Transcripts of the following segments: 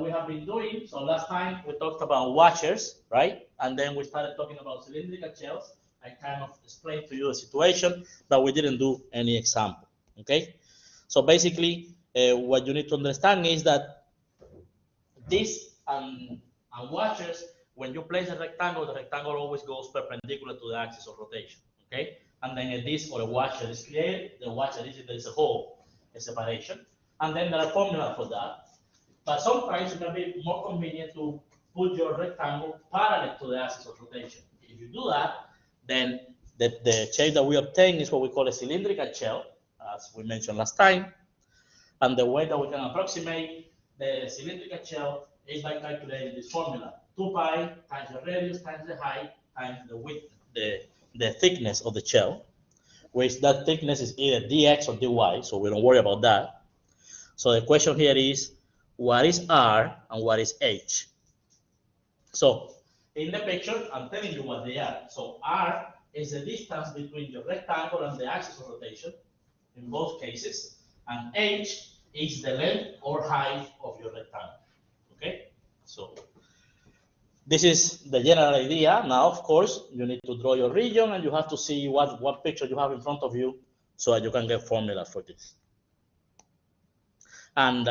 that we have been doing. So last time we talked about washers, right? And then we started talking about cylindrical shells. I kind of explained to you the situation, but we didn't do any example, okay? So basically, what you need to understand is that this and washers, when you place a rectangle, the rectangle always goes perpendicular to the axis of rotation, okay? And then a disc or a washer is created. The washer is, there is a hole, a separation, and then there are formulas for that. But sometimes it can be more convenient to put your rectangle parallel to the axis of rotation. If you do that, then the shape that we obtain is what we call a cylindrical shell, as we mentioned last time. And the way that we can approximate the cylindrical shell is by calculating this formula: 2 pi times the radius times the height times the width, the thickness of the shell, which that thickness is either dx or dy, so we don't worry about that. So the question here is, what is r and what is h? So in the picture, I'm telling you what they are. So r is the distance between your rectangle and the axis of rotation in both cases, and h is the length or height of your rectangle. Okay, so this is the general idea. Now, of course, you need to draw your region, and you have to see what picture you have in front of you so that you can get formula for this. And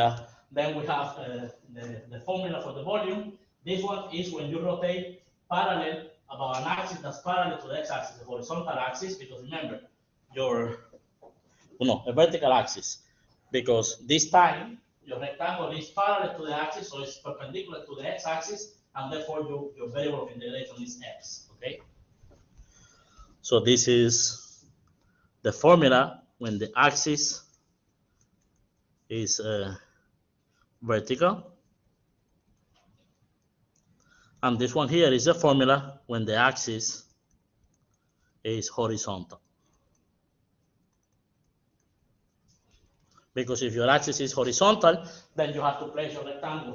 then we have the formula for the volume. This one is when you rotate parallel about an axis that's parallel to the x-axis, the horizontal axis, because remember, a vertical axis, because this time your rectangle is parallel to the axis, so it's perpendicular to the x-axis, and therefore your variable of integration is x, okay? So this is the formula when the axis is vertical, and this one here is the formula when the axis is horizontal. Because if your axis is horizontal, then you have to place your rectangle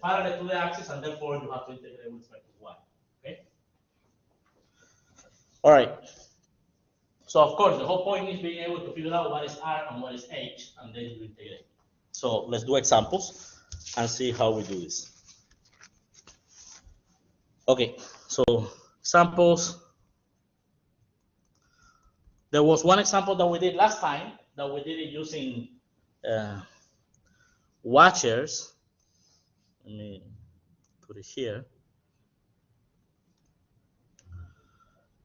parallel to the axis, and therefore you have to integrate with respect to y. Okay? All right. So of course, the whole point is being able to figure out what is r and what is h, and then you integrate. So let's do examples and see how we do this. Okay, so examples. There was one example that we did last time that we did it using washers. Let me put it here.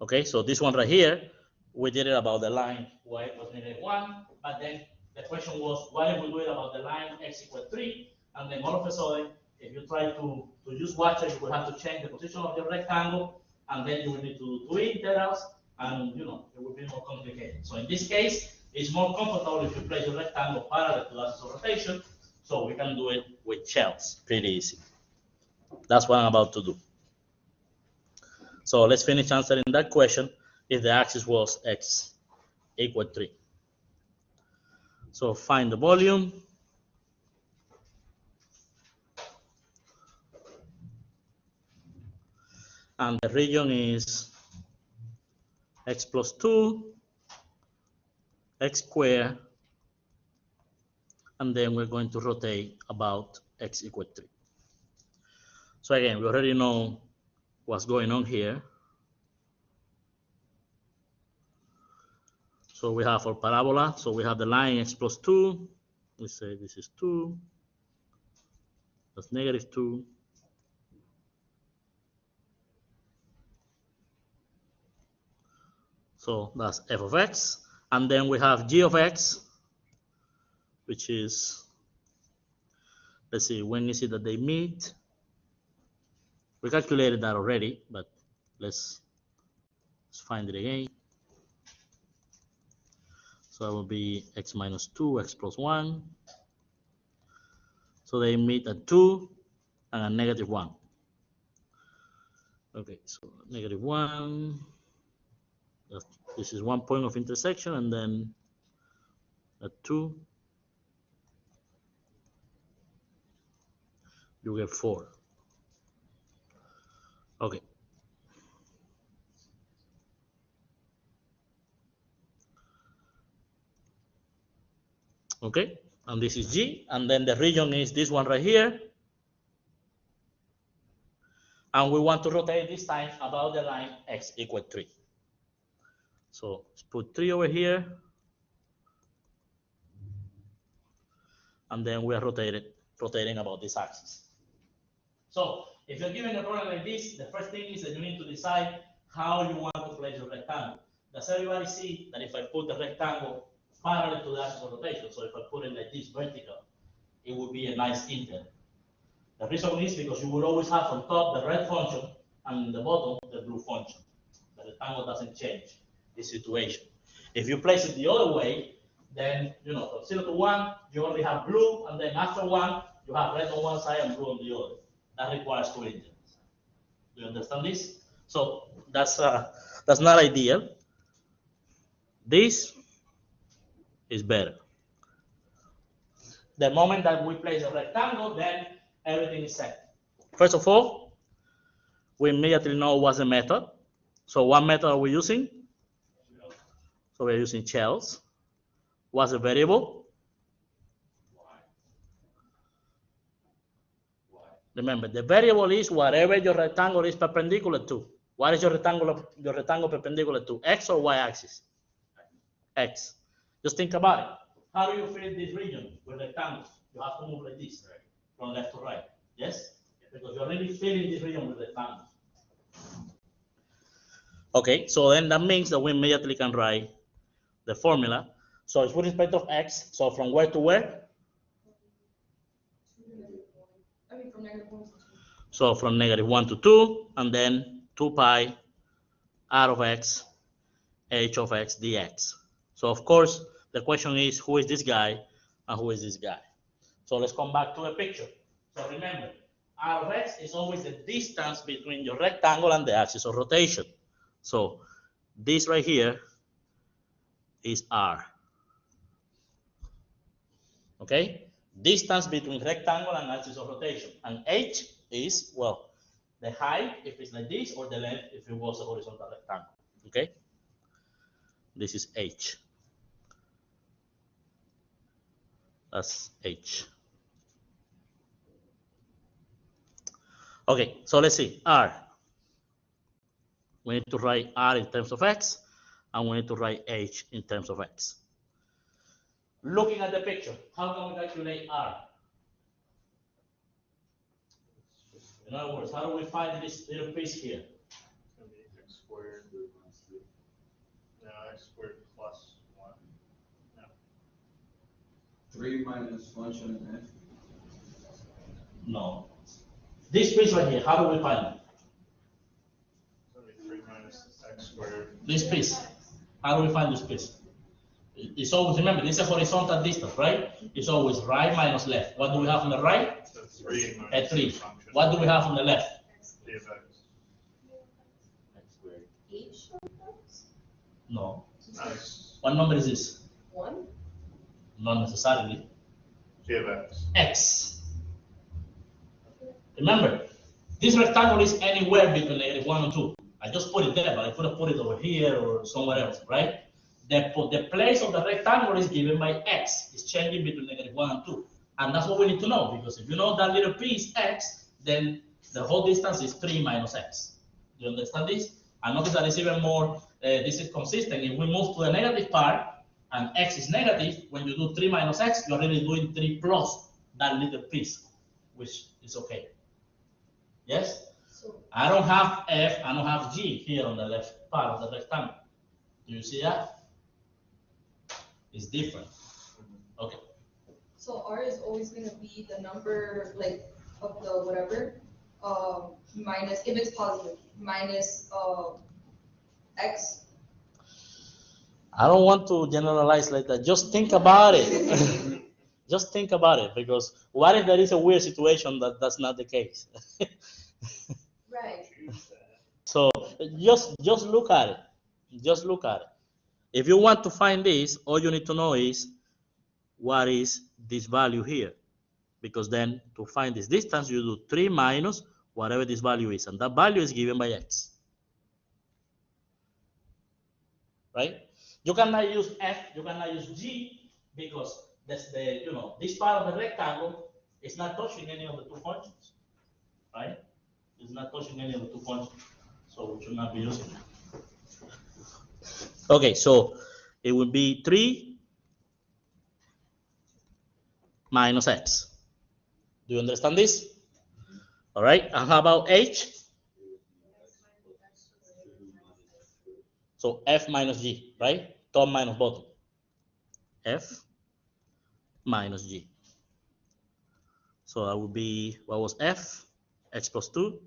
Okay, so this one right here, we did it about the line y was -1, but then the question was, what if we do it about the line x equals 3? And then all of a sudden, if you try to use washer, you will have to change the position of your rectangle, and then you will need to do 2 integrals, and it will be more complicated. So in this case, it's more comfortable if you place your rectangle parallel to the axis of rotation, so we can do it with shells, pretty easy. That's what I'm about to do. So let's finish answering that question if the axis was x equal 3. So find the volume. And the region is x plus 2, x squared, and then we're going to rotate about x equal 3. So again, we already know what's going on here. So we have our parabola. So we have the line x plus 2. We say this is 2. That's -2. So that's f of x. And then we have g of x, which is, let's see, when is it that they meet? We calculated that already, but let's find it again. So that will be x minus 2, x plus 1. So they meet at 2 and at -1. Okay, so -1. This is one point of intersection, and then at 2, you get 4. Okay. Okay, and this is G, and then the region is this one right here, And we want to rotate this time about the line x equal 3. So let's put 3 over here. And then we are rotating about this axis. So if you're given a problem like this, the first thing is that you need to decide how you want to place your rectangle. Does everybody see that if I put the rectangle parallel to the axis of rotation, so if I put it like this vertical, it would be a nice integral. The reason is because you will always have on top the red function and in the bottom the blue function. The rectangle doesn't change the situation. If you place it the other way, then from 0 to 1 you only have blue, and then after 1 you have red on one side and blue on the other. That requires 2 integrals. Do you understand this? So that's not ideal. This is better. The moment that we place a rectangle, then everything is set. First of all, we immediately know what's the method. So what method are we using? So we're using shells. What's the variable? Remember, the variable is whatever your rectangle is perpendicular to. What is your rectangle perpendicular to? X or Y axis? X. Just think about it. How do you fill this region with rectangles? You have to move like this, right? From left to right. Yes? Because you're really filling this region with rectangles. Okay, so then that means that we immediately can write the formula. So it's with respect of x. So from where to where? From -1 to 2. So from -1 to 2, and then 2 pi r of x, h of x dx. So of course, the question is, who is this guy and who is this guy? So let's come back to the picture. So remember, r of x is always the distance between your rectangle and the axis of rotation. So this right here is r. Okay? Distance between rectangle and axis of rotation. And h is, well, the height if it's like this, or the length if it was a horizontal rectangle. Okay? This is h. That's h. Okay, so let's see. R. We need to write r in terms of x, and we need to write h in terms of x. Looking at the picture, how can we calculate r? In other words, how do we find this little piece here? It's going to be x squared minus 3. No, x squared plus 1. No. 3 minus function in f. No. This piece right here, how do we find it? It's going to be 3 minus x squared. This piece. How do we find this piece? It's always, remember, this is a horizontal distance, right? It's always right minus left. What do we have on the right? So 3 minus A 3. function. What do we have on the left? D of x. X squared. H of x? No. Nice. What number is this? 1? Not necessarily. D of x. X. Remember, this rectangle is anywhere between -1 and 2. I just put it there, but I could have put it over here or somewhere else, right? The place of the rectangle is given by x. It's changing between -1 and 2. And that's what we need to know, because if you know that little piece, x, then the whole distance is 3 minus x. Do you understand this? And notice that it's even more, this is consistent. If we move to the negative part, and x is negative, when you do 3 minus x, you're really doing 3 plus that little piece, which is okay. Yes? So I don't have f, I don't have g here on the left part of the rectangle. Do you see that? It's different. Okay. So R is always going to be the number, like, of the whatever, minus, if it's positive, minus x. I don't want to generalize like that. Just think about it. Just think about it, because what if there is a weird situation that that's not the case? Right. So just look at it. Just look at it. If you want to find this, all you need to know is what is this value here. Because then to find this distance, you do 3 minus whatever this value is. And that value is given by x. Right? You cannot use f, you cannot use g, because that's this part of the rectangle is not touching any of the two functions. Right? It's not touching any of the two functions, so we should not be using it. Okay, so it would be 3 minus x. Do you understand this? All right, and how about h? So f minus g, right? Top minus bottom. F minus g. So that would be, what was f? X plus 2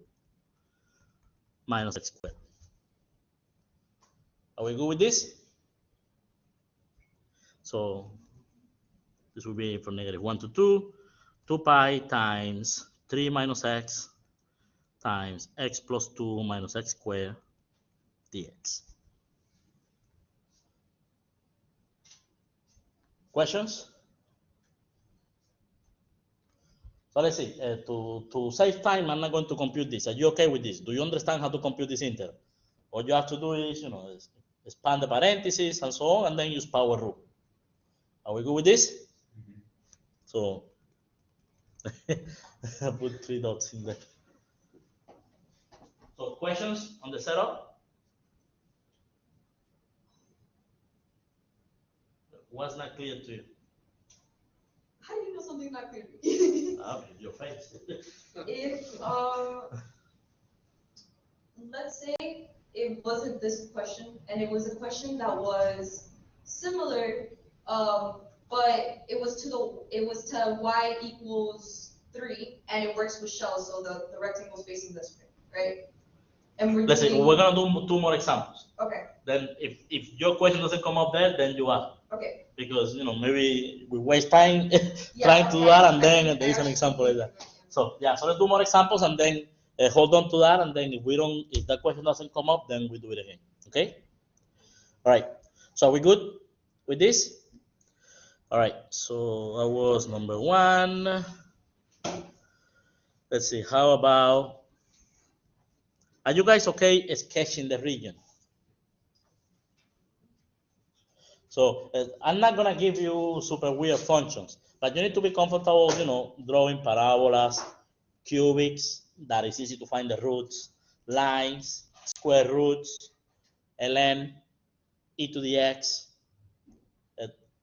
minus x squared. Are we good with this? So this will be from -1 to 2, 2 pi times 3 minus x times x plus 2 minus x squared dx. Questions? So let's see, to save time, I'm not going to compute this. Are you okay with this? Do you understand how to compute this integral? All you have to do is, expand the parentheses and so on, and then use power rule. Are we good with this? Mm-hmm. So, I put 3 dots in there. So, questions on the setup? What's not clear to you? How do you know something's not clear to me? Your face. If, let's say it wasn't this question, and it was a question that was similar, but it was to y equals 3, and it works with shells, so the rectangle is facing this way, right? And we're gonna do 2 more examples. Okay. Then if your question doesn't come up there, then you are. Okay. Because maybe we waste time trying to do that, and then there is an example like that. So yeah, so let's do more examples, and then hold on to that, and then if that question doesn't come up, then we do it again. Okay. All right. So are we good with this? All right. So that was number 1. Let's see. How about? Are you guys okay sketching the region? So I'm not gonna give you super weird functions, but you need to be comfortable, drawing parabolas, cubics, that is easy to find the roots, lines, square roots, ln, e to the x.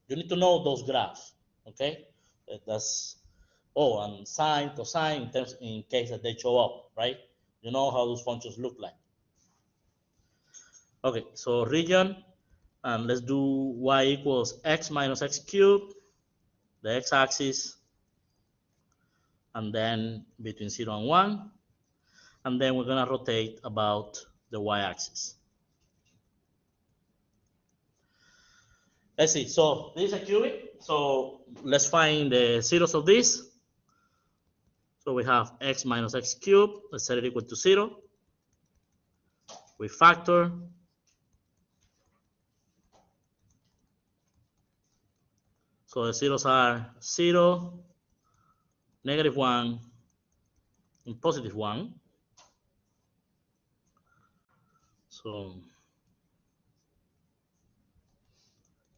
You need to know those graphs, okay? And sine, cosine, in case that they show up, right? You know how those functions look like. Okay, so region, and let's do y equals x minus x cubed, the x-axis, and then between 0 and 1, and then we're going to rotate about the y-axis. Let's see, so this is a cubic, so let's find the zeros of this. So we have x minus x cubed, let's set it equal to 0. We factor. So the zeros are 0, -1, and +1. So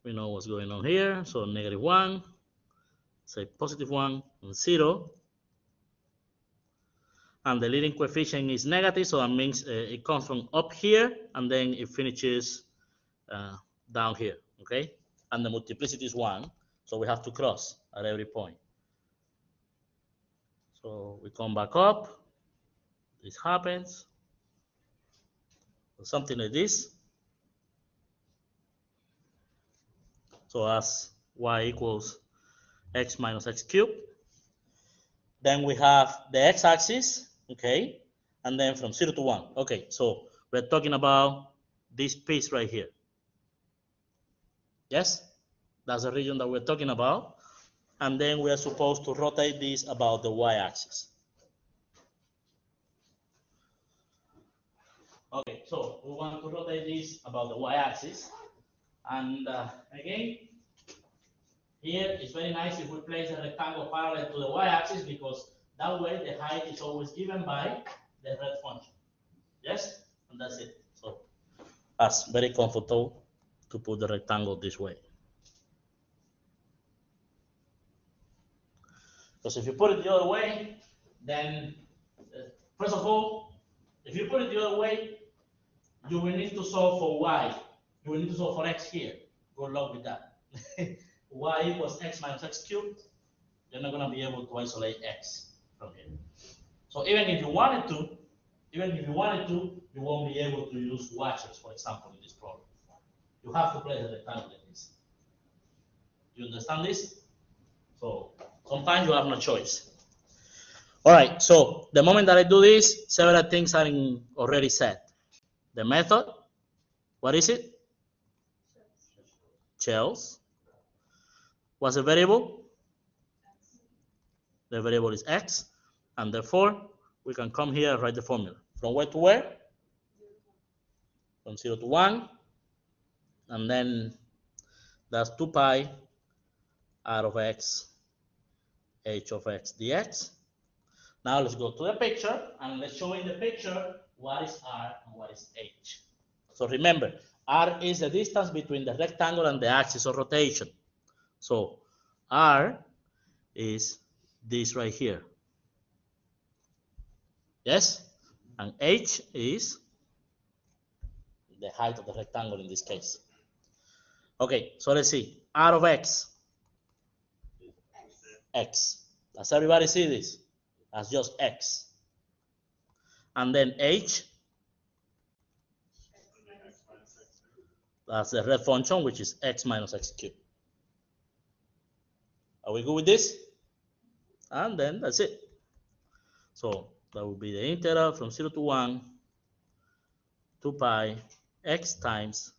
we know what's going on here. So -1, say +1, and 0. And the leading coefficient is negative, so that means it comes from up here, and then it finishes down here, okay? And the multiplicity is 1, so we have to cross at every point. So we come back up, this happens, something like this. So as y equals x minus x cubed. Then we have the x-axis, okay? And then from 0 to 1. Okay, so we're talking about this piece right here. Yes? That's the region that we're talking about. And then we are supposed to rotate this about the y-axis. Okay, so we want to rotate this about the y-axis. And again, here it's very nice if we place a rectangle parallel to the y-axis, because that way the height is always given by the red function. Yes? And that's it. So that's very comfortable to put the rectangle this way. Because if you put it the other way, then first of all, If you put it the other way, you will need to solve for y. You will need to solve for x here. Good luck with that. Y equals x minus x cubed. You're not going to be able to isolate x from here. So even if you wanted to, you won't be able to use watchers, for example, in this problem. You have to place a rectangle like this. You understand this? So sometimes you have no choice. All right, so the moment that I do this, several things are already set. The method, what is it? Shells. What's the variable? The variable is x, and therefore we can come here and write the formula. From where to where? From 0 to 1, and then that's 2 pi r of x, h of x dx. Now let's go to the picture, and let's show in the picture what is r and what is h. So remember, r is the distance between the rectangle and the axis of rotation. So r is this right here. Yes? And h is the height of the rectangle in this case. Okay, so let's see. R of x. X. Does everybody see this? That's just x. And then h. That's the red function, which is x minus x cubed. Are we good with this? And then that's it. So that will be the integral from 0 to 1, 2 pi x times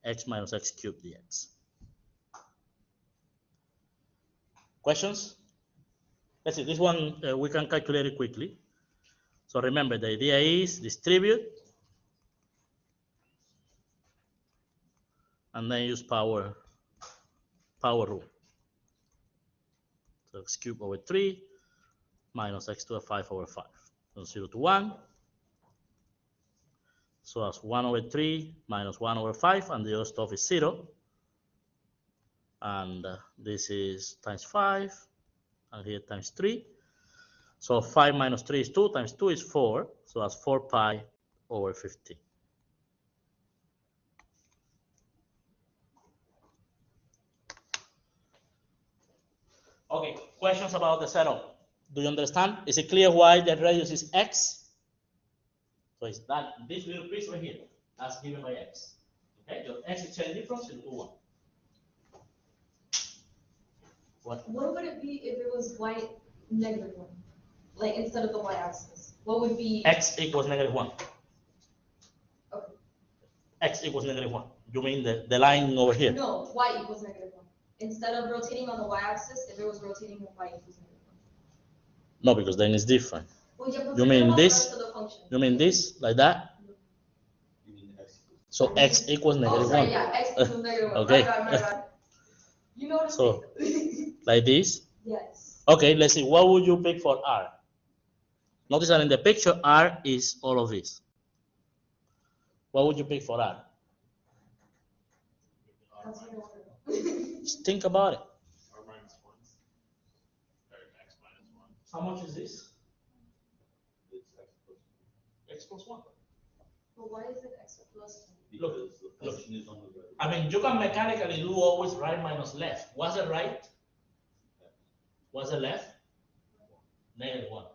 x minus x cubed dx. Questions? Let's see, this one we can calculate it quickly. So remember, the idea is distribute and then use power rule. So x cubed over 3 minus x to the 5 over 5 from 0 to 1. So that's 1 over 3 minus 1 over 5, and the other stuff is 0. And this is times 5, and here times 3. So 5 minus 3 is 2, times 2 is 4. So that's 4 pi over 15. Okay, questions about the setup? Do you understand? Is it clear why the radius is x? So it's that this little piece right here, that's given by x. Okay, your x is changing from 0 to 1. What would it be if it was y negative 1? Like instead of the y-axis? What would be? X equals negative 1. Okay. X equals negative 1. You mean the line over here? No, y equals negative 1. Instead of rotating on the y-axis, if it was rotating with y equals negative 1. No, because then it's different. Well, yeah, You mean this? function. You mean this, like that? So x equals negative 1. Yeah, x equals negative 1. Okay. My bad. You know what So, like this? Yes. Okay, let's see. What would you pick for r? Notice that in the picture, r is all of this. What would you pick for r? Just think about it. R minus 1. Or x minus 1. How much is this? It's X plus 1. But why is it x plus 1? Look, Because the function is on the right. I mean, you can mechanically do always right minus left. What's the right? What's the left? Negative 1.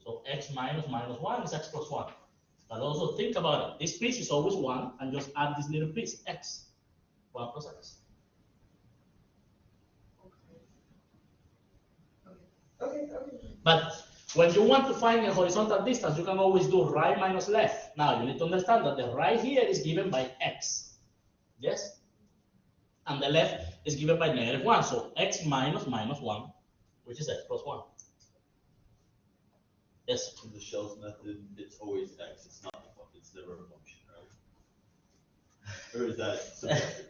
So x minus minus 1 is x plus 1. But also think about it. This piece is always 1, and just add this little piece, x. 1 plus x. Okay. But when you want to find a horizontal distance, you can always do right minus left. Now, you need to understand that the right here is given by x. Yes? And the left is given by negative 1. So x minus minus 1, which is x plus 1. Yes? In the shells method, it's always x. It's not a function. It's never a function, right? Or is that subjective?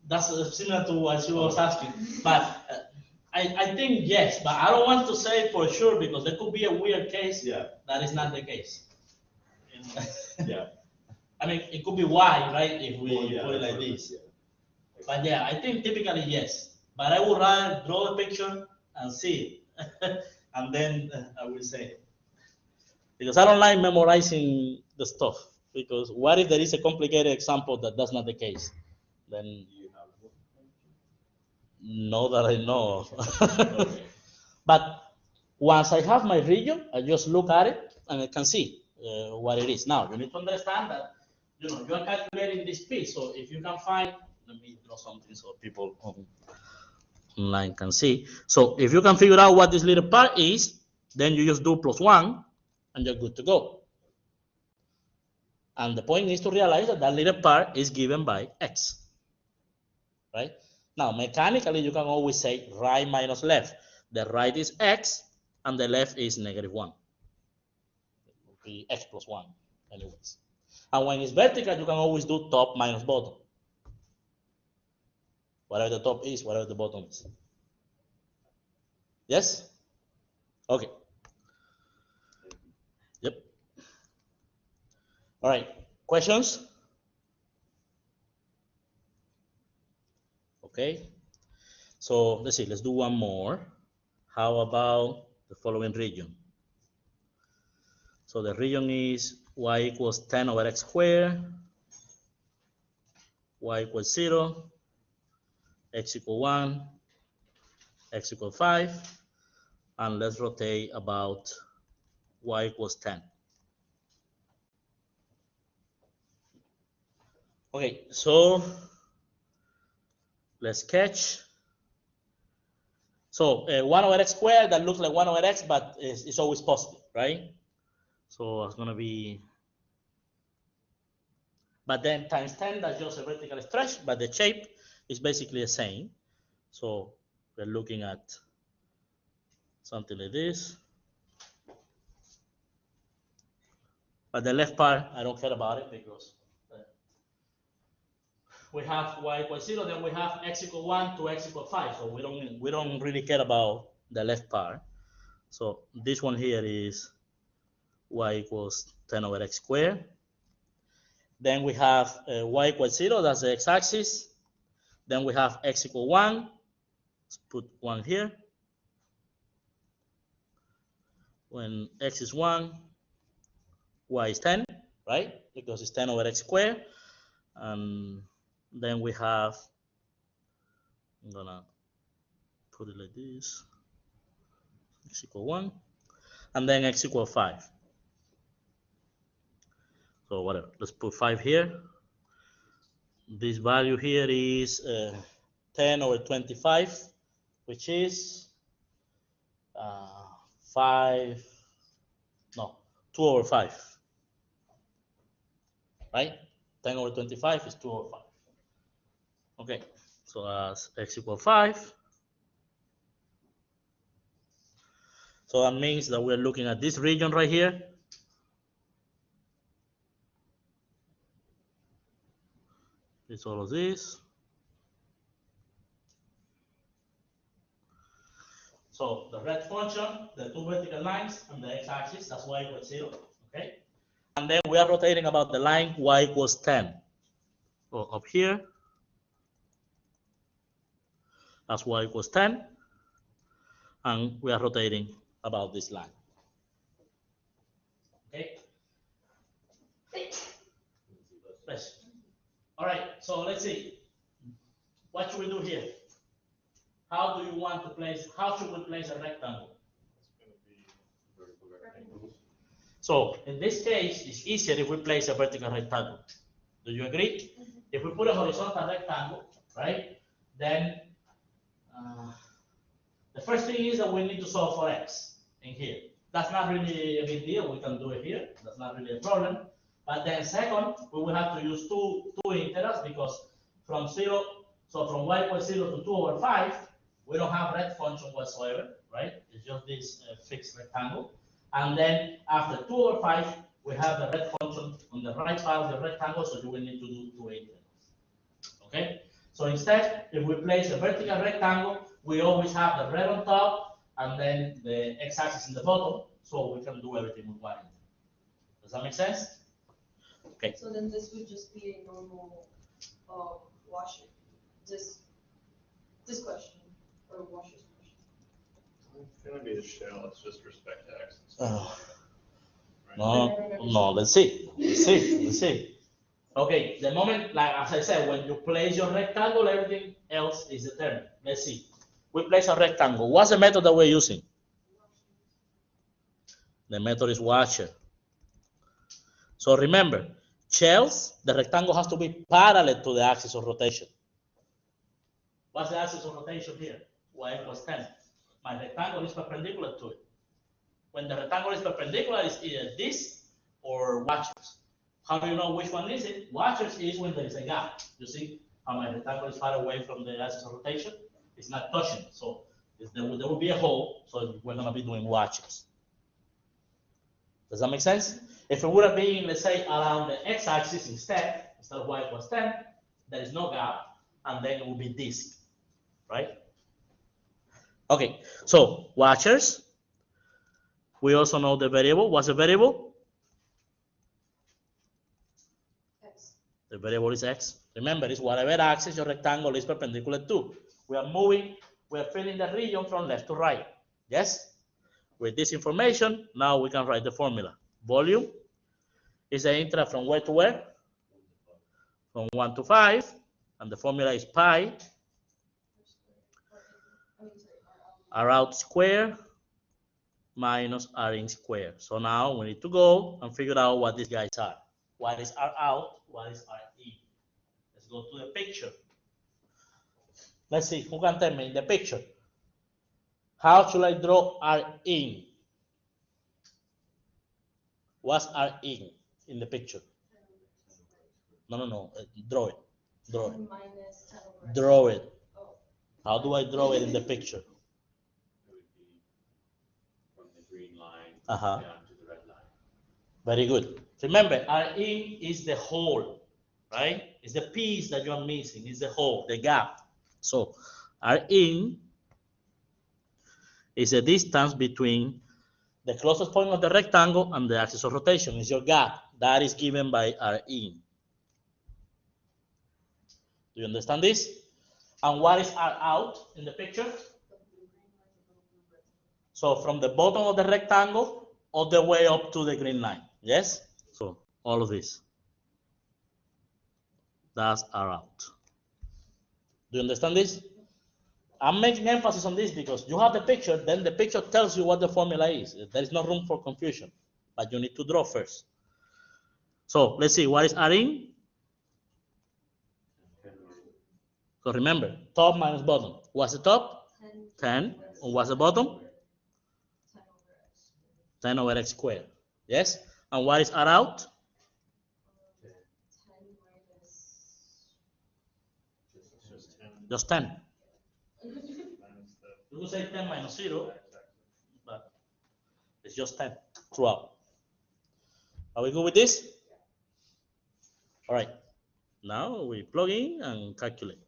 That's similar to what you was asking. But I think yes, but I don't want to say for sure because there could be a weird case that is not the case. Yeah. I mean, it could be y, right, if we Well, yeah, put it like that's what this. it is, But yeah, I think typically yes. But I would rather draw the picture and see it. And then I will say it. Because I don't like memorizing the stuff. Because what if there is a complicated example that that's not the case? Then You have one. know that I know. Okay. But once I have my region, I just look at it and I can see what it is. Now, you need to understand that, you know, you are calculating this piece. So if you can find, let me draw something so people online can see. So if you can figure out what this little part is, then you just do +1 and you're good to go. And the point is to realize that that little part is given by x, right? Now, mechanically, you can always say right minus left. The right is x, and the left is -1. It will be x + 1, anyways. And when it's vertical, you can always do top minus bottom. Whatever the top is, whatever the bottom is. Yes? Okay. Yep. All right. Questions? Okay. So let's see. Let's do one more. How about the following region? So the region is y = 10/x², y = 0, x = 1, x = 5, and let's rotate about y = 10. Okay, so let's sketch. So 1/x², that looks like 1/x, but it's always positive, right? So it's gonna be, but then times 10, that's just a vertical stretch, but the shape is basically the same. So we're looking at something like this. But the left part, I don't care about it because we have y = 0, then we have x = 1 to x = 5. So we don't really care about the left part. So this one here is y = 10/x². Then we have y = 0, that's the x-axis. Then we have x = 1. Let's put 1 here. When x is 1, y is 10, right? Because it's 10/x². And then we have, I'm gonna put it like this, x = 1, and then x = 5. So whatever, let's put 5 here. This value here is 10/25, which is 2/5, right? 10/25 is 2/5. Okay, so that's x = 5. So that means that we're looking at this region right here. It's all of this. So the red function, the two vertical lines, and the x-axis, that's y = 0, okay? And then we are rotating about the line y = 10. So up here, that's y = 10. And we are rotating about this line. Okay? All right, so let's see. What should we do here? How do you want to place, how should we place a rectangle? It's gonna be vertical rectangles. So in this case, it's easier if we place a vertical rectangle. Do you agree? If we put a horizontal rectangle, right, then the first thing is that we need to solve for x in here. That's not really a big deal. We can do it here. That's not really a problem. But then second, we will have to use two integrals because from 0, so from y = 0 to 2/5, we don't have red function whatsoever, right? It's just this fixed rectangle. And then after 2/5, we have the red function on the right part of the rectangle, so you will need to do 2 integrals. Okay? So instead, if we place a vertical rectangle, we always have the red on top and then the x-axis in the bottom, so we can do everything with 1 integral. Does that make sense? Okay. So then this would just be a normal washer. This question or washer's question. It's gonna be the shell, it's just respect to x. Oh. Right? No, no, let's see. Let's see. Let's see. Okay, the moment, like as I said, when you place your rectangle, everything else is determined. Let's see. We place a rectangle. What's the method that we're using? The method is washer. So remember, shells, the rectangle has to be parallel to the axis of rotation. What's the axis of rotation here? Y equals 10. My rectangle is perpendicular to it. When the rectangle is perpendicular, it's either this or watchers. How do you know which one is it? Watchers is when there is a gap. You see how my rectangle is far away from the axis of rotation? It's not touching. So there will be a hole, so we're going to be doing watchers. Does that make sense? If it would have been, let's say, around the x-axis instead of y equals 10, there is no gap, and then it will be this, right? Okay, so watchers. We also know the variable. What's the variable? X. The variable is x. Remember, it's whatever axis your rectangle is perpendicular to. We are moving, we are filling the region from left to right. Yes? With this information, now we can write the formula. Volume is the interval from where to where? From 1 to 5. And the formula is pi r out square minus r in square. So now we need to go and figure out what these guys are. What is r out? What is r in? Let's go to the picture. Let's see who can tell me in the picture. How should I draw r in? What's r in the picture? No. Draw it. Draw it. Minus 10 over x. Draw it. Oh. How do I draw it in the picture? It would be from the green line Uh-huh. down to the red line. Very good. Remember, r in is the hole, right? It's the piece that you are missing. It's the hole, the gap. So r in is the distance between the closest point of the rectangle and the axis of rotation. Is your gap. That is given by r in. Do you understand this? And what is r out in the picture? So from the bottom of the rectangle all the way up to the green line. Yes? So all of this. That's r out. Do you understand this? I'm making emphasis on this because you have the picture, then the picture tells you what the formula is. There is no room for confusion, but you need to draw first. So let's see, what is r in? So remember, top minus bottom. What's the top? 10. And what's the bottom? 10 over x squared. Yes? And what is r out? 10 minus. Just 10. Minus the. You could say 10 minus 0, but it's just 10 throughout. Are we good with this? All right. Now we plug in and calculate.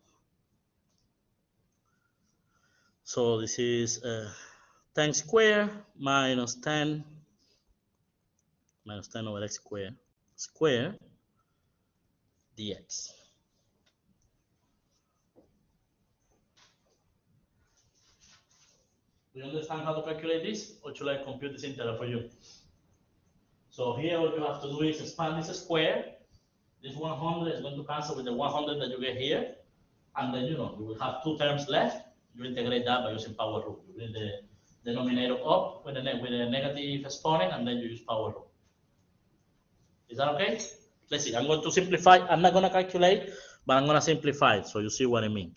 So this is 10 squared minus 10 over x squared dx. Do you understand how to calculate this, or should I compute this integral for you? So here what you have to do is expand this square. This 100 is going to cancel with the 100 that you get here. And then, you will have two terms left. You integrate that by using power rule. You bring the denominator up with a negative exponent, and then you use power rule. Is that okay? Let's see. I'm going to simplify. I'm not going to calculate, but I'm going to simplify it so you see what I mean.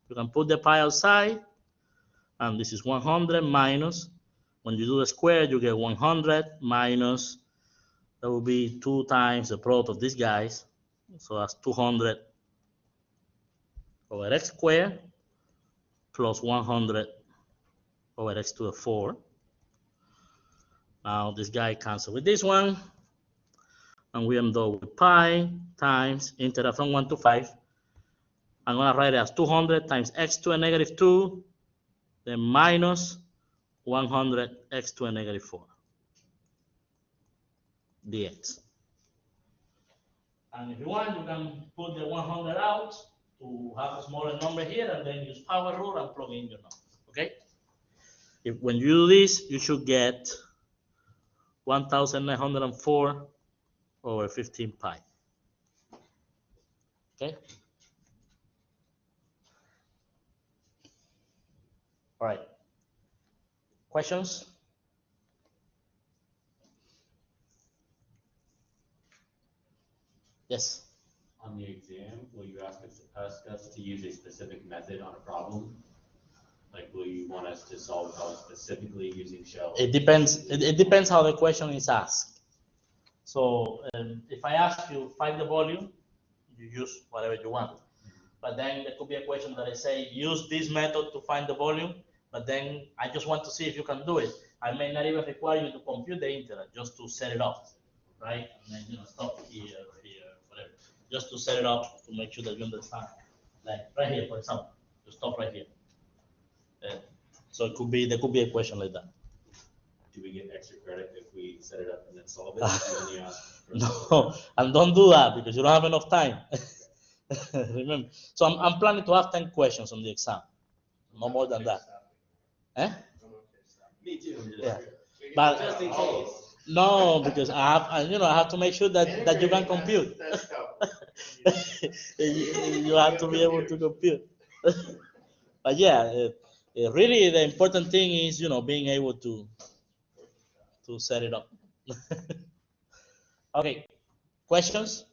You can put the pi outside, and this is 100 minus. When you do the square, you get 100 minus. That will be 2 times the product of these guys. So that's 200 over x squared plus 100 over x to the 4. Now this guy cancels with this one. And we end up with pi times integral from 1 to 5. I'm going to write it as 200 times x to a negative 2, then minus 100 x to a negative 4 dx. And if you want, you can put the 100 out to have a smaller number here, and then use power rule and plug in your number. Okay? When you do this, you should get 1904 over 15 pi. Okay. All right. Questions? Yes. On the exam, will you ask us to use a specific method on a problem? Like, will you want us to solve a problem specifically using shells? It depends. It depends how the question is asked. So if I ask you find the volume, you use whatever you want. But then there could be a question that I say use this method to find the volume. But then I just want to see if you can do it. I may not even require you to compute the integral, just to set it up, right? And then stop here, whatever, just to set it up to make sure that you understand. Like right here, for example, you stop right here. So it could be there could be a question like that. Do we get extra credit if we set it up and then solve it? No, and don't do that because you don't have enough time. Remember, so I'm planning to have 10 questions on the exam, no more than that. Eh? Me too. Yeah. But just in case. No, because I have to make sure that you can compute. You have to be able to compute. But yeah, really the important thing is being able to set it up. Okay, questions?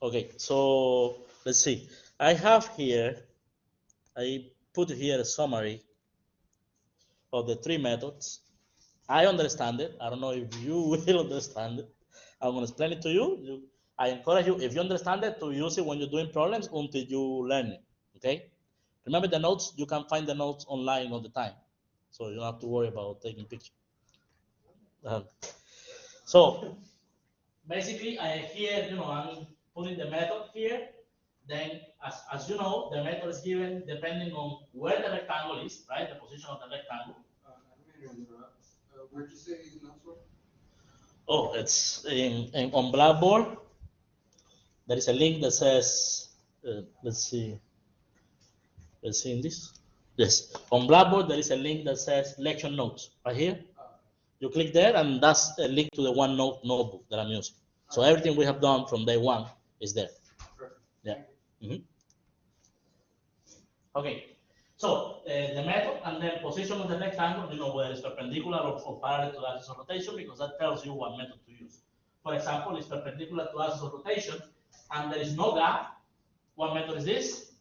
Okay, so let's see. I put here a summary of the 3 methods. I understand it. I don't know if you will understand it. I'm going to explain it to you. I encourage you, if you understand it, to use it when you're doing problems until you learn it. Okay? Remember the notes? You can find the notes online all the time. So you don't have to worry about taking pictures. So basically, I'm putting the method here. Then, as you know, the method is given depending on where the rectangle is, right? The position of the rectangle. Where'd you say these notes were? Oh, it's on Blackboard. There is a link that says, let's see in this. Yes, on Blackboard there is a link that says lecture notes right here. You click there, and that's a link to the OneNote notebook that I'm using. So everything we have done from day one is there. Perfect. Yeah. Mm-hmm. Okay. So the method and then position of the rectangle, whether it's perpendicular or parallel to the axis of rotation, because that tells you what method to use. For example, it's perpendicular to the axis of rotation, and there is no gap. What method is this?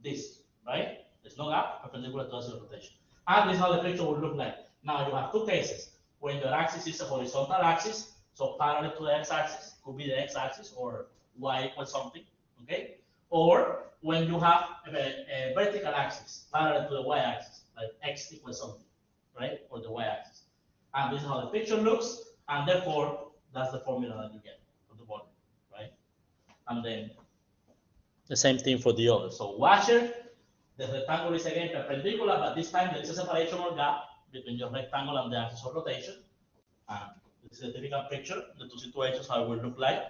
This, right? There's no gap, perpendicular to the axis of rotation. And this is how the picture will look like. Now you have 2 cases. When your axis is a horizontal axis, so parallel to the x-axis, could be the x-axis or y equals something, okay? Or when you have a vertical axis parallel to the y-axis, like x equals something, right? Or the y-axis. And this is how the picture looks, and therefore, that's the formula that you get for the volume, right? And then the same thing for the other. So washer, the rectangle is again perpendicular, but this time there is a separation or gap between your rectangle and the axis of rotation. This is a typical picture, the 2 situations, how it will look like.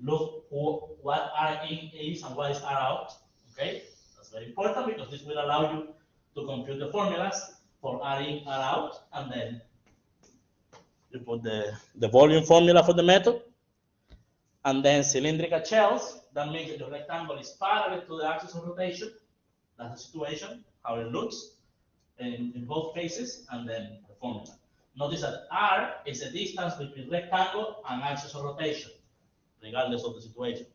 Look what R in is and what is R out. Okay, that's very important because this will allow you to compute the formulas for R in, R out, and then you put the volume formula for the method. And then cylindrical shells, that means that the rectangle is parallel to the axis of rotation. That's the situation, how it looks in both cases, and then the formula. Notice that R is the distance between rectangle and axis of rotation, regardless of the situation.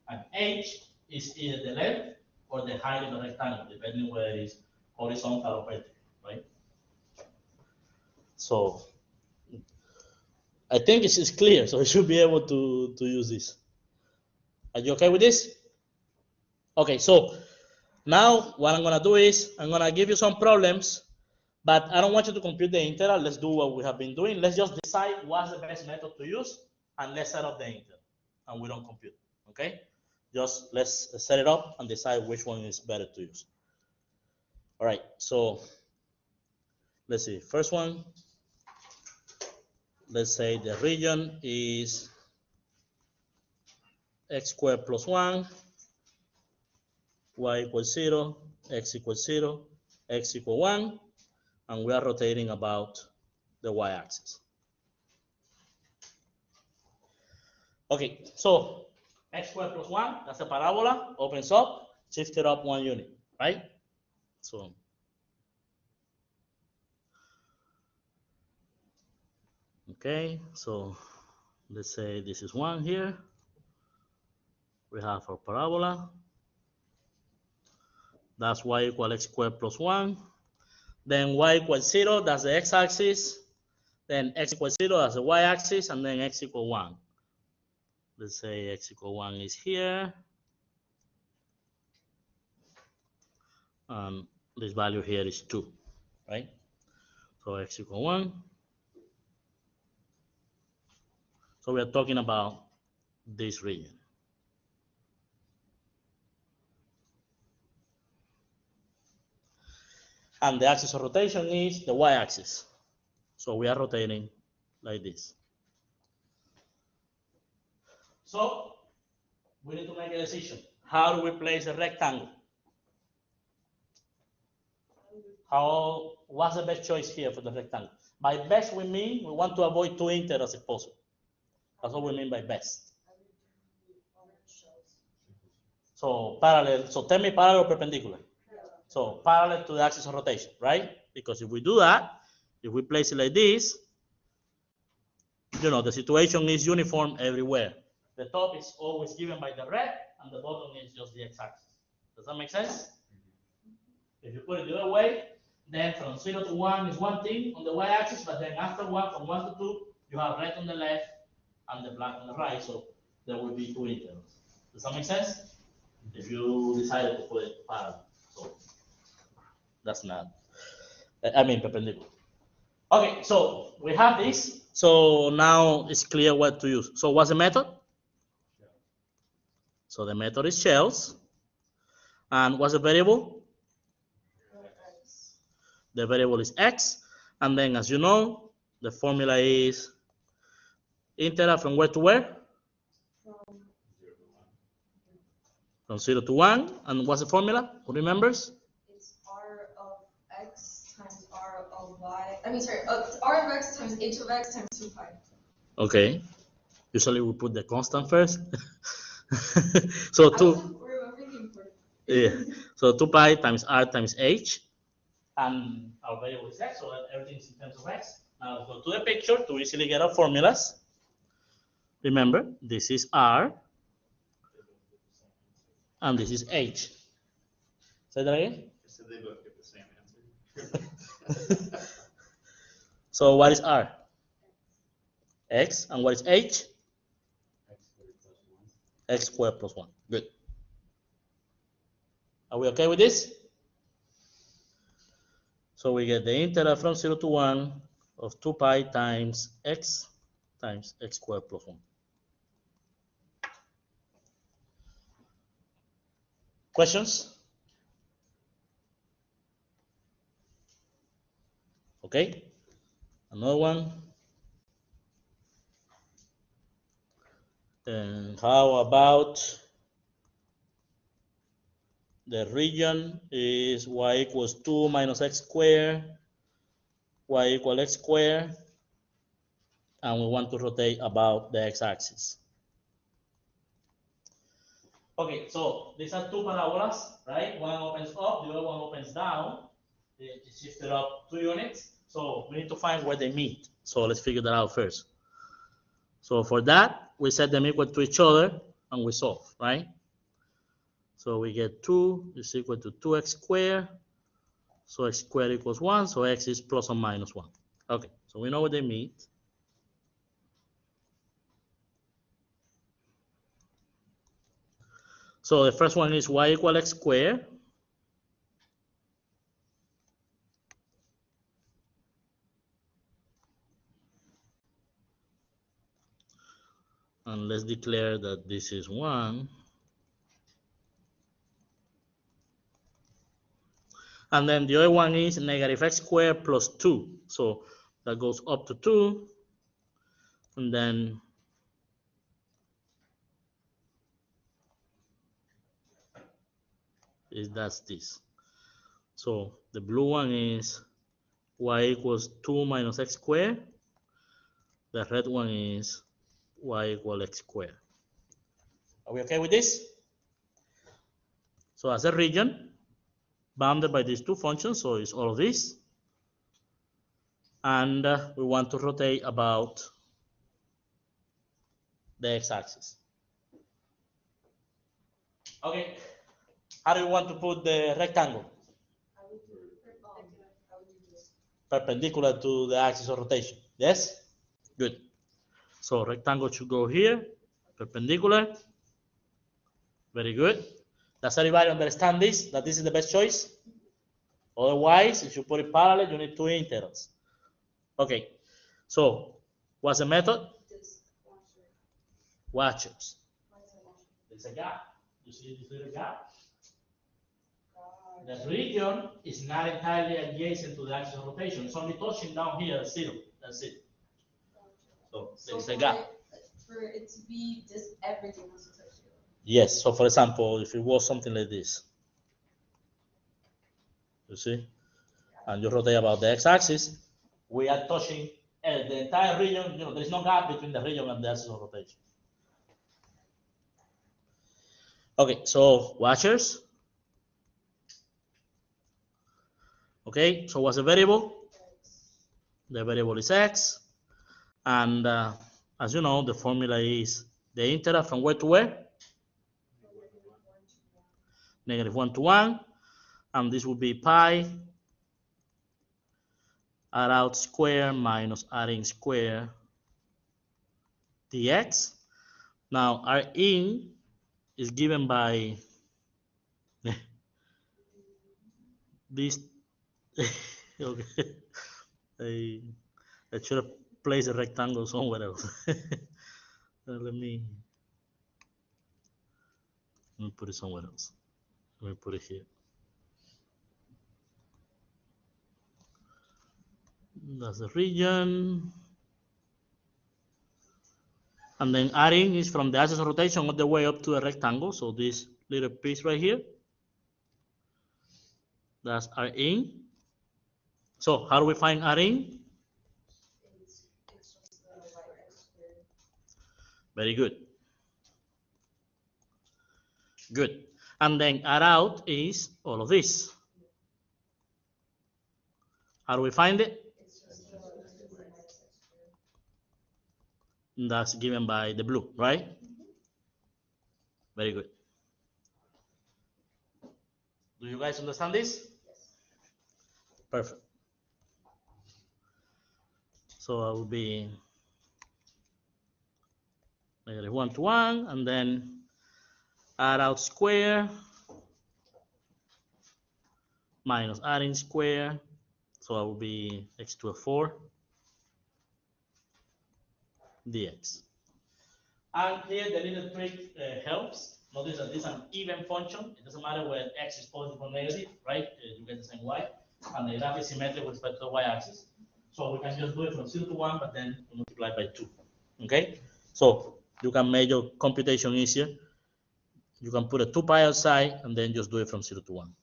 And H is either the length or the height of the rectangle, depending whether it is horizontal or vertical, right? So I think it's clear, so you should be able to use this. Are you okay with this? Okay, so now what I'm gonna do is I'm gonna give you some problems, but I don't want you to compute the integral. Let's do what we have been doing. Let's just decide what's the best method to use, and let's set up the integral, and we don't compute, okay? Just let's set it up and decide which one is better to use. All right, so let's see. First one, let's say the region is x squared plus 1, y equals 0, x equals 0, x equals 1, and we are rotating about the y-axis. Okay, so x squared plus 1, that's a parabola, opens up, shift it up 1 unit, right? So okay, so let's say this is 1 here. We have our parabola. That's y equal x squared plus 1. Then y equals 0, that's the x-axis. Then x equals 0, that's the y-axis, and then x equals 1. Let's say x equals 1 is here. And this value here is 2, right? So x equals 1. So we are talking about this region. And the axis of rotation is the y-axis. So we are rotating like this. So we need to make a decision. How do we place a rectangle? What's the best choice here for the rectangle? By best we mean we want to avoid 2 integers if possible. That's what we mean by best. So parallel, so tell me parallel or perpendicular? So parallel to the axis of rotation, right? Because if we do that, if we place it like this, the situation is uniform everywhere. The top is always given by the red, and the bottom is just the x-axis. Does that make sense? If you put it the other way, then from 0 to 1 is one thing on the y-axis, but then after 1, from 1 to 2, you have red on the left and the black on the right, so there will be 2 intervals. Does that make sense? If you decided to put it parallel, so that's not, I mean perpendicular. Okay, so we have this. So now it's clear what to use. So what's the method? So the method is shells. And what's the variable? The variable is x. And then as you know, the formula is integral from where to where? From 0 to 1. And what's the formula? Who remembers? It's r of x times r of y. I mean, sorry, r of x times h of x times 2 pi. Okay. Usually we put the constant first. So 2. Yeah. So 2 pi times r times h. And our variable is x, so that everything is in terms of x. Now let's go to the picture to easily get our formulas. Remember, this is r, and this is h. Say that again? So they both get the same answer. So what is r? X. And what is h? X squared plus 1. Good. Are we okay with this? So we get the integral from 0 to 1 of 2 pi times x squared plus 1. Questions? Okay. Another one. And how about the region is y equals 2 minus x squared, y equals x squared, and we want to rotate about the x-axis. Okay, so these are 2 parabolas, right? One opens up, the other one opens down. It shifted up 2 units, so we need to find where they meet. So let's figure that out first. So for that, we set them equal to each other, and we solve, right? So we get 2 is equal to 2x squared. So x squared equals 1, so x is plus or minus 1. Okay, so we know where they meet. So the first one is y equals x squared. And let's declare that this is 1. And then the other one is negative x squared plus 2. So that goes up to 2. And then that's this. So the blue one is y equals 2 minus x squared. The red one is y equals x squared. Are we okay with this? So as a region bounded by these two functions, so it's all of this. And we want to rotate about the x-axis. Okay, how do you want to put the rectangle? I would do this. Perpendicular to the axis of rotation. Yes? Good. So rectangle should go here, perpendicular. Very good. Does everybody understand this? That this is the best choice? Otherwise, if you put it parallel, you need two integrals. Okay. So, what's the method? This washer. Watchers. What's a washer? There's a gap. You see this little gap? The region is not entirely adjacent to the axis of rotation. It's only touching down here at 0. That's it. So there's a gap. For it to be this, everything has to touch zero. Yes. So for example, if it was something like this, you see, and you rotate about the x-axis, we are touching the entire region. You know, there's no gap between the region and the axis of rotation. Okay. So watchers. Okay, so what's the variable? The variable is x. And as you know, the formula is the integral from where to where? -1 to 1. And this would be pi r out square minus r in square dx. Now, r in is given by this. Okay. I should have placed a rectangle somewhere else. Let me put it somewhere else. Let me put it here. That's the region. And then adding is from the axis of rotation all the way up to a rectangle. So this little piece right here, that's R in. So how do we find R in? It's just the y squared. Very good. Good. And then R out is all of this. How do we find it? It's just the minus x squared. That's given by the blue, right? Very good. Do you guys understand this? Yes. Perfect. So I will be -1 to 1, and then r out square minus r in square. So I will be x to the 4 dx. And here the little trick helps. Notice that this is an even function. It doesn't matter whether x is positive or negative, right? You get the same y. And the graph is symmetric with respect to the y-axis. So we can just do it from 0 to 1, but then multiply by 2. Okay? So you can make your computation easier. You can put a 2 pi outside and then just do it from 0 to 1.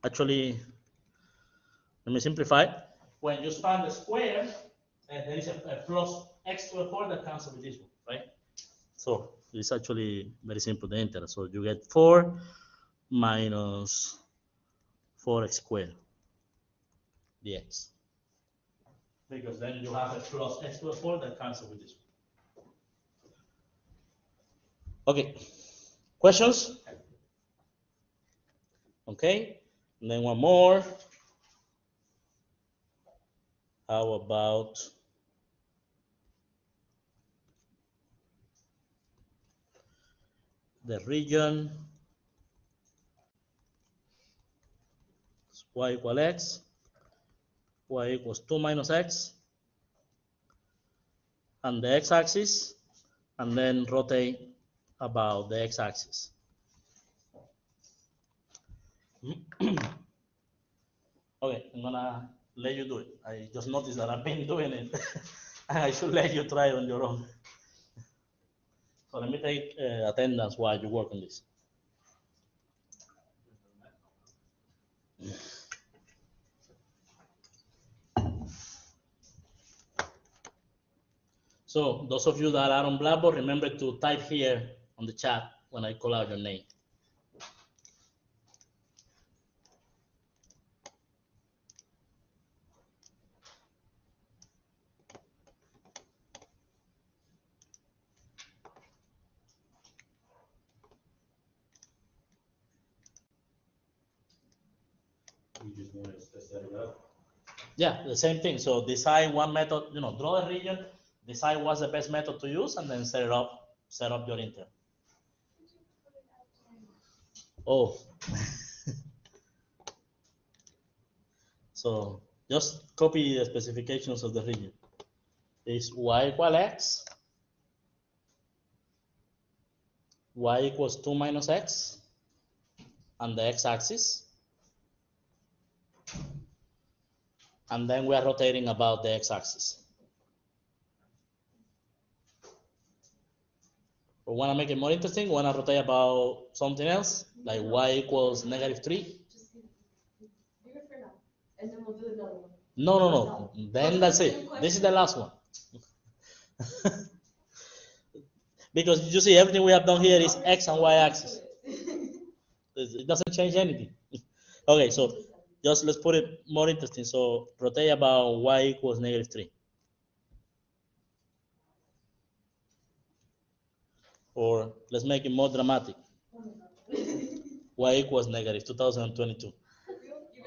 Actually, let me simplify. When you span the square, there is a plus x to the 4 that cancels with this one, right? So it's actually very simple, the integral. So you get 4 minus 4x squared dx. Because then you have a plus x to the 4 that cancels with this one. Okay, questions? Okay, and then one more. How about the region y equal x, y equals 2 minus x, and the x-axis, and then rotate about the x-axis. Okay, I'm gonna let you do it. I just noticed that I've been doing it. I should let you try it on your own. So let me take attendance while you work on this. So those of you that are on Blackboard, remember to type here on the chat when I call out your name. You just want us to set it up? Yeah, the same thing. So decide one method, draw a region, decide what's the best method to use, and then set up your intern. Oh. So just copy the specifications of the region. Is y equal x, y equals 2 minus x, and the x-axis. And then we are rotating about the x-axis. We want to make it more interesting. We want to rotate about something else, like y equals -3. Just leave it for now, and then we'll do another one. No. Then that's it. This is the last one. Because you see, everything we have done here is x and y axis. It doesn't change anything. Okay, so just let's put it more interesting. So rotate about y equals -3. Or let's make it more dramatic. Y equals -2022.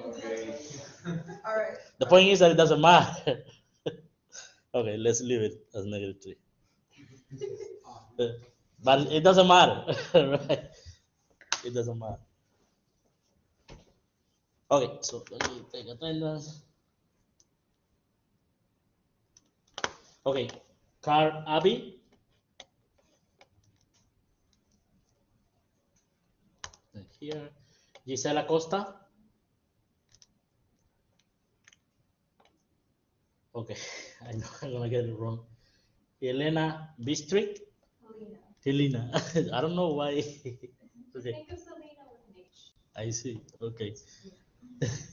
Okay. All right. The point is that it doesn't matter. Okay, let's leave it as -3. But it doesn't matter, right? It doesn't matter. Okay, so let me take attendance. Okay, Carl Abby. Here, Gisela Costa. Okay, I know I'm gonna get it wrong. Elena Bistrick. Helena. I don't know why. Okay, Think of Selena with an H. I see. Okay.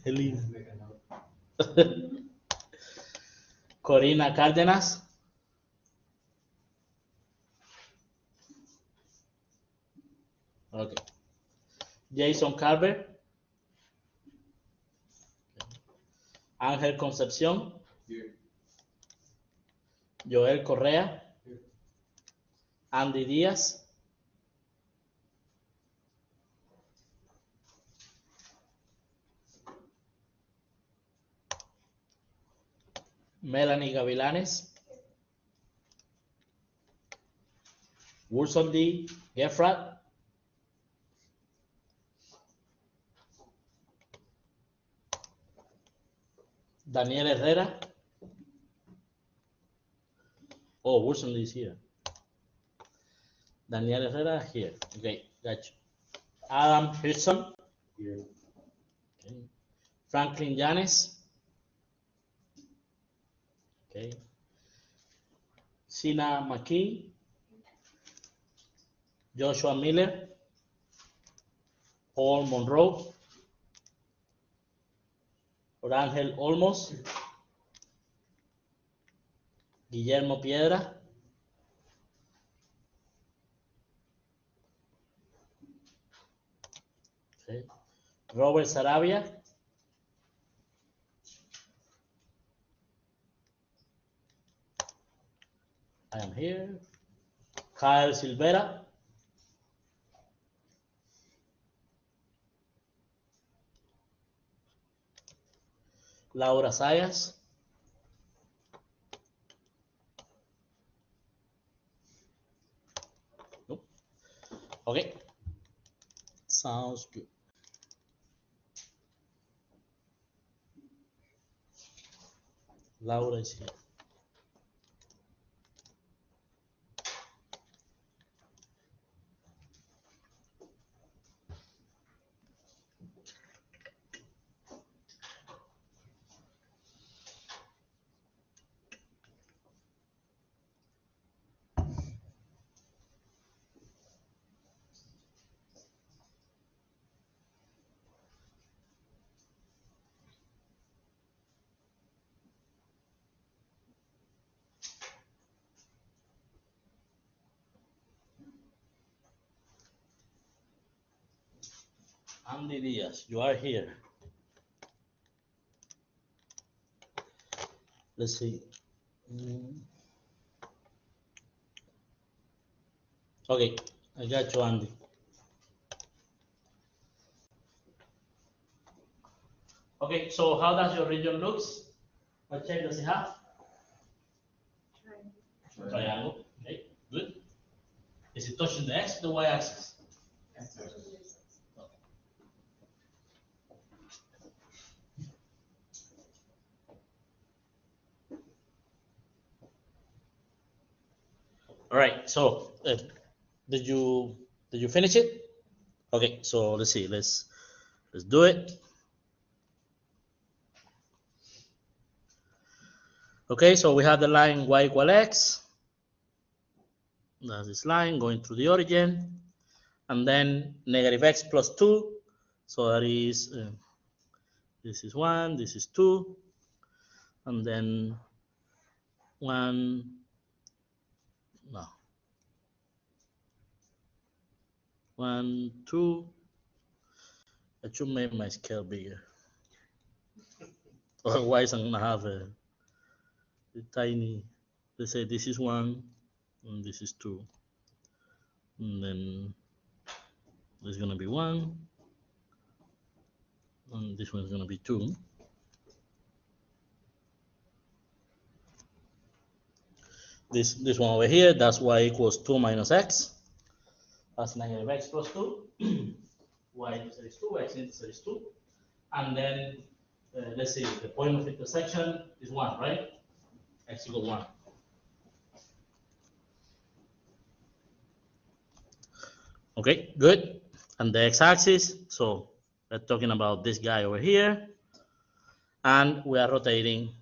Helena. Corina Cárdenas. Okay. Jason Carver. Ángel Concepción. Here. Joel Correa. Here. Andy Díaz. Melanie Gavilanes. Wilson D. Geffrat. Daniel Herrera. Oh, Wilson D is here. Daniel Herrera here. Okay, gotcha. Adam Hirson. Here. Okay. Franklin Yanes. Okay. Sina McKee. Joshua Miller. Paul Monroe. Orangel Olmos. Guillermo Piedra. Okay. Robert Sarabia. I am here. Kyle Silvera. Laura Sayas. Nope. Okay. Sounds good. Laura is here. Andy Diaz, you are here. Let's see. Okay, I got you, Andy. Okay, so how does your region looks? What shape does it have? Triangle. Okay, good. Is it touching the x or the y-axis? All right. So did you finish it? Okay. So let's see. Let's do it. Okay. So we have the line y equal x. That's this line going through the origin, and then negative x plus 2. So that is this is 1, this is 2, and then 1. No. 1, 2. I should make my scale bigger. Otherwise, I'm gonna have a tiny. Let's say this is 1, and this is 2, and then there's gonna be 1, and this one's gonna be 2. This one over here, that's y equals 2 minus x. That's negative x plus 2. Y intercept is 2, x intercept is 2. And then, let's see, the point of intersection is 1, right? X equals 1. Okay, good. And the x-axis, so we're talking about this guy over here. And we are rotating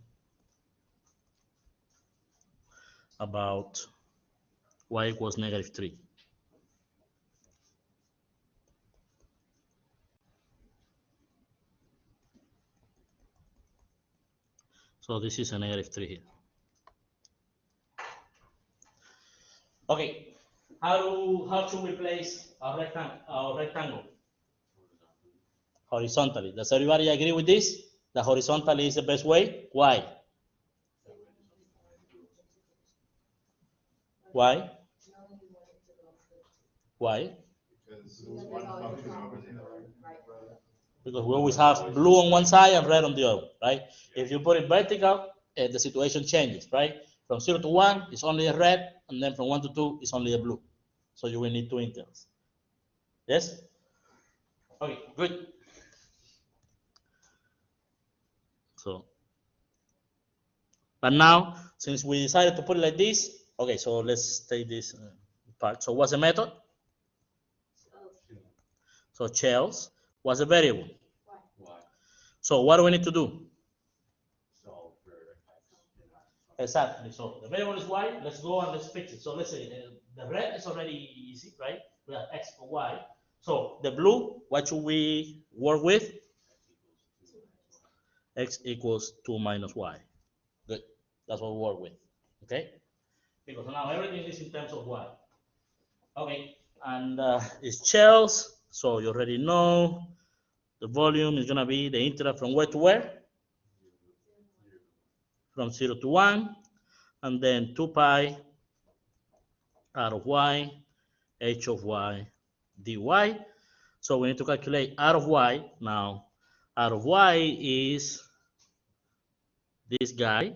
about y equals negative 3. So this is a negative 3 here. Okay, how should we place our rectangle? Horizontally. Does everybody agree with this? That horizontally is the best way? Why? Why? Why? Because one function over the other. Because we always have blue on one side and red on the other, right? If you put it vertical, the situation changes, right? From 0 to 1, it's only a red, and then from 1 to 2, it's only a blue. So you will need two intervals. Yes? Okay, good. So, but now, since we decided to put it like this, okay, so let's take this part. So what's the method? So shells. What's the variable? Y. So what do we need to do? Solve for x. Exactly. So the variable is y. Let's go and let's fix it. So let's say the red is already easy, right? We have x for y. So the blue, what should we work with? X equals 2 minus y. Good. That's what we work with. Okay? Because now everything is in terms of y. Okay. And it's shells. So you already know the volume is going to be the integral from where to where? From 0 to 1. And then 2 pi r of y, h of y, dy. So we need to calculate r of y. Now, r of y is this guy.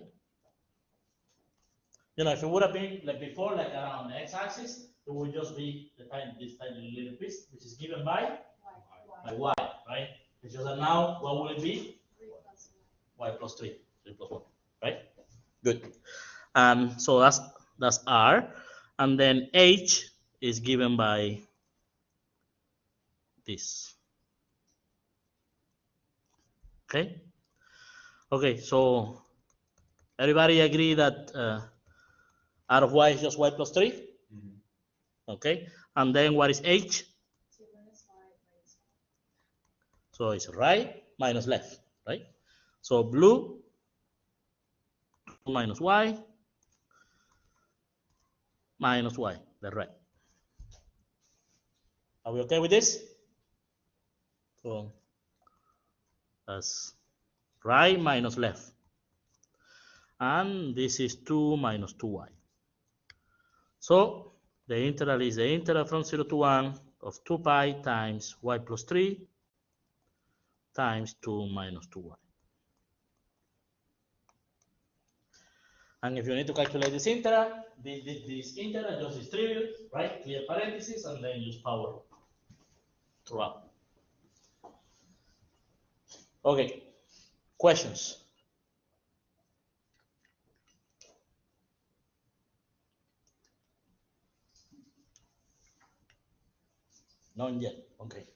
You know, if it would have been like before, like around the x-axis, it would just be this tiny little piece, which is given by y, right? It's just that now, what will it be? Y plus 3, 3 plus 1, right? Good. So that's r. And then h is given by this. Okay? Okay, so everybody agree that r of y is just y plus 3? Mm-hmm. Okay, and then what is h? So it's right minus left, right? So blue minus y minus y, the red. Are we okay with this? So that's right minus left. And this is 2 minus 2y. So the integral is the integral from 0 to 1 of 2 pi times y plus 3 times 2 minus 2y. And if you need to calculate this integral, this integral just distribute, right? Clear parentheses, and then use power throughout. Okay, questions? None yet, okay.